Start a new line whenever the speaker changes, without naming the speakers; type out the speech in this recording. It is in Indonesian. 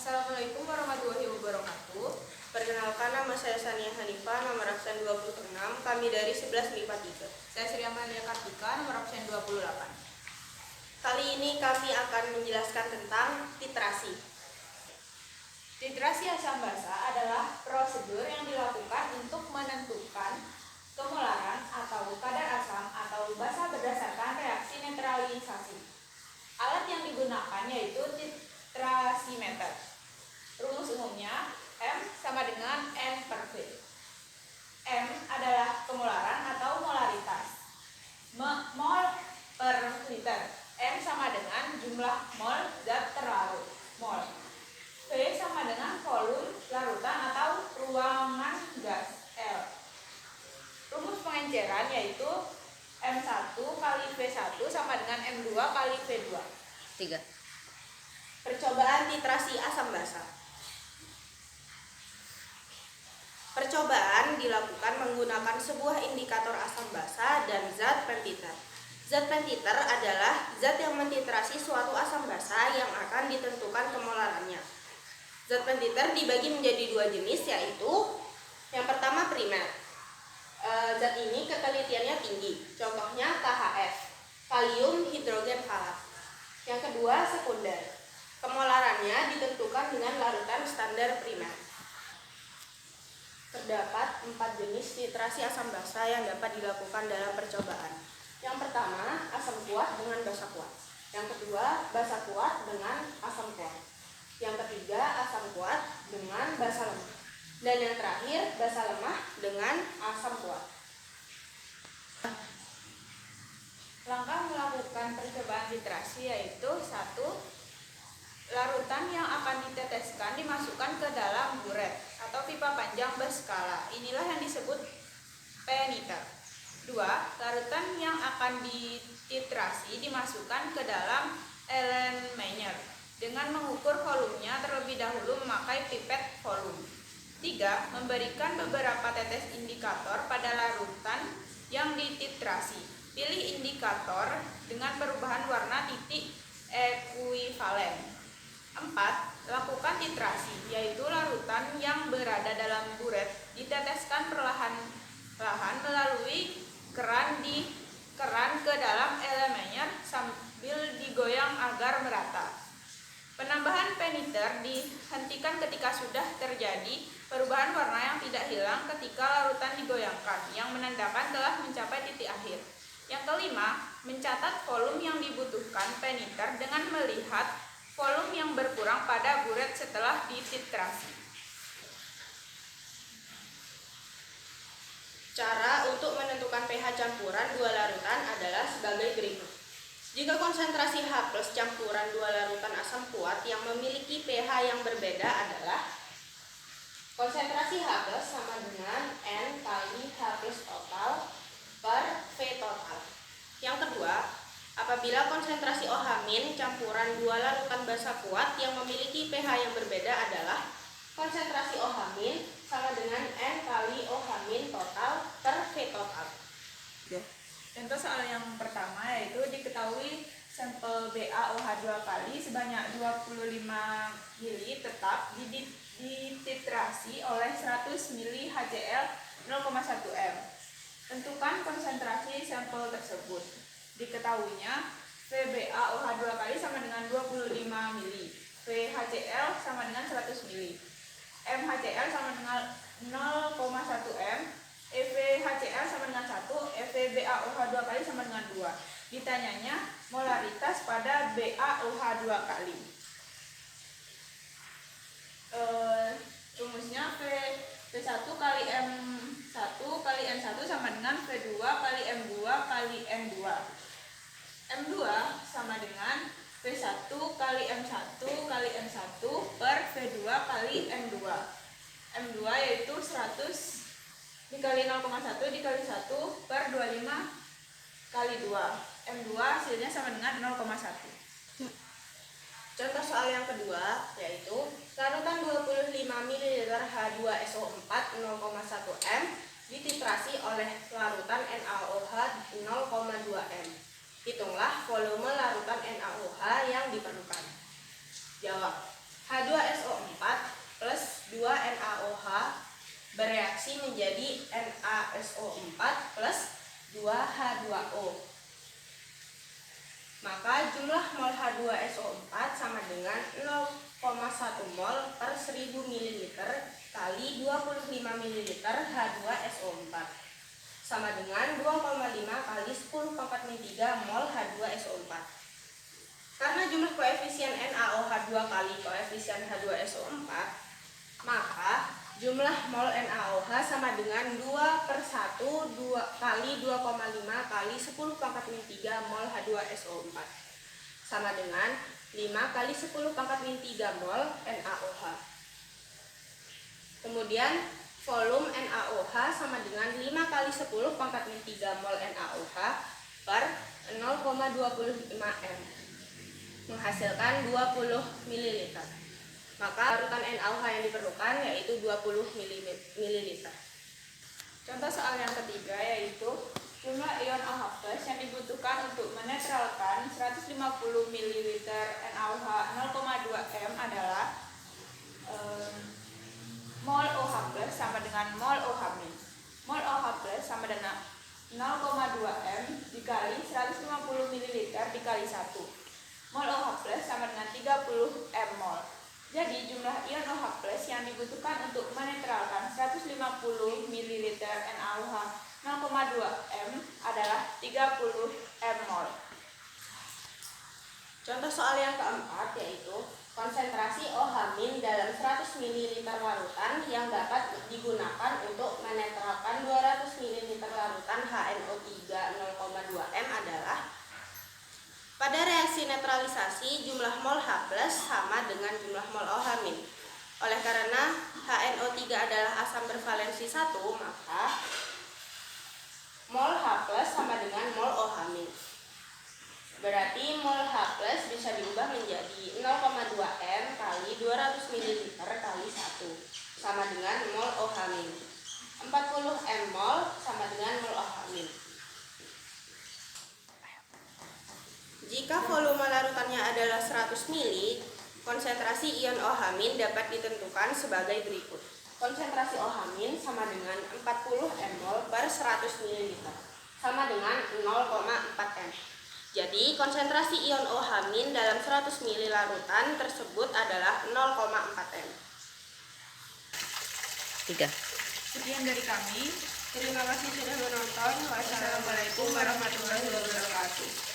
Assalamualaikum warahmatullahi wabarakatuh. Perkenalkan, nama saya Sania Hanifah, nomor absen 26, kami dari 11 MIPA 3.
Saya Sri Amalia Kartika, nomor absen 28.
Kali ini kami akan menjelaskan tentang titrasi.
Titrasi asam basa adalah prosedur yang dilakukan untuk menentukan kemolaran atau kadar asam atau basa berdasarkan reaksi netralisasi. Alat yang digunakan yaitu titrasimeter. Rumus umumnya M sama dengan N per V. M adalah kemolaran atau molaritas. Mol per liter. M sama dengan jumlah mol zat terlarut, mol. V sama dengan volume larutan atau ruangan gas, L. Rumus pengenceran yaitu M1 kali V1 sama dengan M2 kali V2.
3. Percobaan titrasi asam basa. Percobaan dilakukan menggunakan sebuah indikator asam basa dan zat pentiter. Zat pentiter adalah zat yang mentitrasi suatu asam basa yang akan ditentukan kemolarannya. Zat pentiter dibagi menjadi dua jenis, yaitu yang pertama primer. Zat ini ketelitiannya tinggi, contohnya KHF, kalium hidrogen halat. Yang kedua sekunder. Kemolarannya ditentukan dengan larutan standar primer. Terdapat 4 jenis titrasi asam basa yang dapat dilakukan dalam percobaan. Yang pertama, asam kuat dengan basa kuat. Yang kedua, basa kuat dengan asam kuat. Yang ketiga, asam kuat dengan basa lemah. Dan yang terakhir, basa lemah dengan asam kuat.
Langkah melakukan percobaan titrasi yaitu 1. Larutan yang akan diteteskan dimasukkan ke dalam buret atau pipa panjang berskala. Inilah yang disebut peniter. 2. Larutan yang akan dititrasi dimasukkan ke dalam Erlenmeyer dengan mengukur volumenya terlebih dahulu memakai pipet volume. 3. Memberikan beberapa tetes indikator pada larutan yang dititrasi. Pilih indikator dengan perubahan warna titik ekuivalen. 4. Lakukan titrasi, yaitu larutan yang berada dalam buret diteteskan perlahan-lahan melalui keran ke dalam Erlenmeyer sambil digoyang agar merata. Penambahan peniter dihentikan ketika sudah terjadi perubahan warna yang tidak hilang ketika larutan digoyangkan, yang menandakan telah mencapai titik akhir. Yang kelima, mencatat volume yang dibutuhkan peniter dengan melihat volume yang berkurang pada buret setelah dititrasi.
Cara untuk menentukan pH campuran dua larutan adalah sebagai berikut. Jika konsentrasi H+ campuran dua larutan asam kuat yang memiliki pH yang berbeda adalah konsentrasi H+ sama dengan N kali H+ total per V total. Yang kedua, apabila konsentrasi OH- campuran dua larutan basa kuat yang memiliki pH yang berbeda adalah konsentrasi OH- sama dengan N kali OH- total per V total.
Contoh soal yang pertama yaitu diketahui sampel BaOH 2 kali sebanyak 25 ml tetap dititrasi oleh 100 ml HCl 0,1 m. Tentukan konsentrasi sampel tersebut. Diketahuinya VBaOH 2 kali sama dengan 25 ml, VHCl sama dengan 100 ml, MHCl sama dengan 0,1 m, EVHCl sama dengan 1, EVBaOH 2 kali sama dengan 2. Ditanyanya molaritas pada BaOH 2 kali. Rumusnya V1 kali M1 kali N1 sama dengan V2 kali M2 kali N2. M2 sama dengan V1 kali M1 kali N1 per V2 kali M2. M2 yaitu 100 dikali 0,1 dikali 1 per 25 kali 2. M2 hasilnya sama dengan 0,1.
Contoh soal yang kedua yaitu larutan 25 ml H2SO4 0,1 m dititrasi oleh larutan NaOH 0,2 m. Hitunglah volume larutan NaOH yang diperlukan. Jawab. H2SO4 reaksi menjadi NaSO4 plus 2H2O. Maka jumlah mol H2SO4 sama dengan 0,1 mol per 1000 ml kali 25 ml H2SO4 sama dengan 2,5 kali 10⁻³ mol H2SO4. Karena jumlah koefisien NaOH 2 kali koefisien H2SO4, maka jumlah mol NaOH sama dengan 2/1 kali 2,5 kali 10⁻³ mol H2SO4 sama dengan 5 kali 10⁻³ mol NaOH. Kemudian volume NaOH sama dengan 5 kali 10⁻³ mol NaOH per 0,25 m menghasilkan 20 ml. Maka larutan NaOH yang diperlukan yaitu 20 ml.
Contoh soal yang ketiga yaitu jumlah ion OH+ yang dibutuhkan untuk menetralkan 150 ml NaOH 0,2 m adalah mol OH+ sama dengan mol OH-. Mol OH+ sama dengan 0,2 m dikali 150 ml dikali 1. Mol OH+ sama dengan 30 m mol. Jadi jumlah ion OH+ yang dibutuhkan untuk menetralkan 150 ml NaOH 0,2 m adalah 30 m mol.
Contoh soal yang keempat yaitu konsentrasi OH- dalam 100 ml larutan yang dapat digunakan untuk menetralkan 200 ml larutan HNO3 0,2 m adalah pada reaksi netralisasi jumlah mol H+ sama dengan jumlah mol OH-. Oleh karena HNO3 adalah asam bervalensi 1, maka mol H+ sama dengan mol OH-. Berarti mol H+ bisa diubah menjadi 0,2 m kali 200 ml kali 1 sama dengan mol OH-. 40 m mol sama dengan mol OH-. Jika volume larutannya adalah 100 ml, konsentrasi ion OH- dapat ditentukan sebagai berikut. Konsentrasi OH- sama dengan 40 mol per 100 ml sama dengan 0,4 m. Jadi konsentrasi ion OH- dalam 100 ml larutan tersebut adalah 0,4 m. 3.
Sekian dari kami.
Terima kasih sudah menonton. Wassalamualaikum warahmatullahi wabarakatuh.